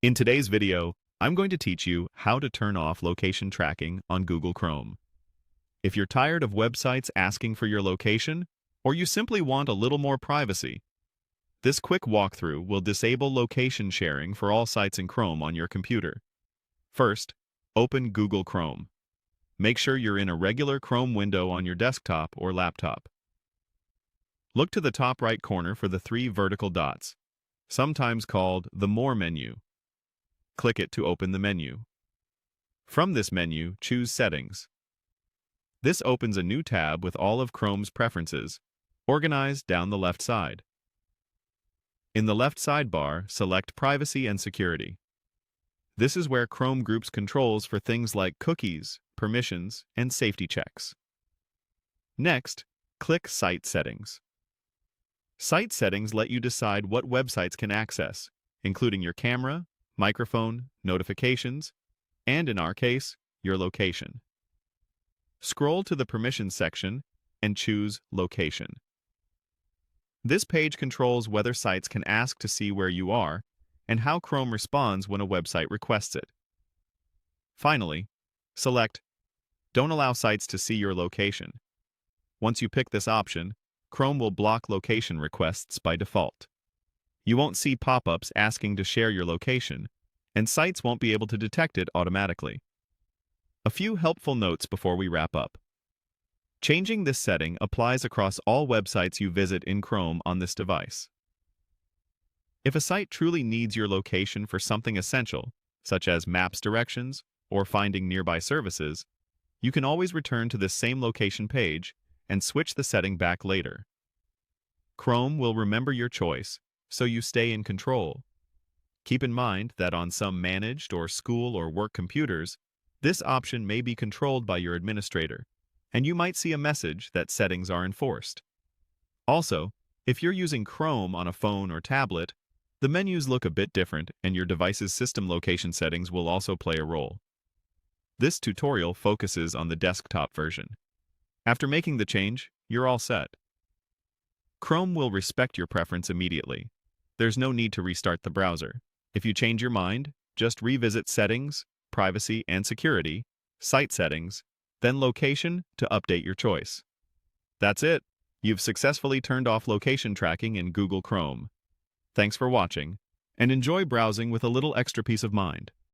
In today's video, I'm going to teach you how to turn off location tracking on Google Chrome. If you're tired of websites asking for your location, or you simply want a little more privacy, this quick walkthrough will disable location sharing for all sites in Chrome on your computer. First, open Google Chrome. Make sure you're in a regular Chrome window on your desktop or laptop. Look to the top right corner for the three vertical dots, sometimes called the More menu. Click it to open the menu. From this menu, choose Settings. This opens a new tab with all of Chrome's preferences, organized down the left side. In the left sidebar, select Privacy and Security. This is where Chrome groups controls for things like cookies, permissions, and safety checks. Next, click Site Settings. Site settings let you decide what websites can access, including your camera, microphone, notifications, and in our case, your location. Scroll to the Permissions section and choose Location. This page controls whether sites can ask to see where you are and how Chrome responds when a website requests it. Finally, select Don't allow sites to see your location. Once you pick this option, Chrome will block location requests by default. You won't see pop-ups asking to share your location, and sites won't be able to detect it automatically. A few helpful notes before we wrap up. Changing this setting applies across all websites you visit in Chrome on this device. If a site truly needs your location for something essential, such as maps directions or finding nearby services, you can always return to this same location page and switch the setting back later. Chrome will remember your choice, so you stay in control. Keep in mind that on some managed or school or work computers, this option may be controlled by your administrator, and you might see a message that settings are enforced. Also, if you're using Chrome on a phone or tablet, the menus look a bit different and your device's system location settings will also play a role. This tutorial focuses on the desktop version. After making the change, you're all set. Chrome will respect your preference immediately. There's no need to restart the browser. If you change your mind, just revisit Settings, Privacy and Security, Site Settings, then Location to update your choice. That's it. You've successfully turned off location tracking in Google Chrome. Thanks for watching, and enjoy browsing with a little extra peace of mind.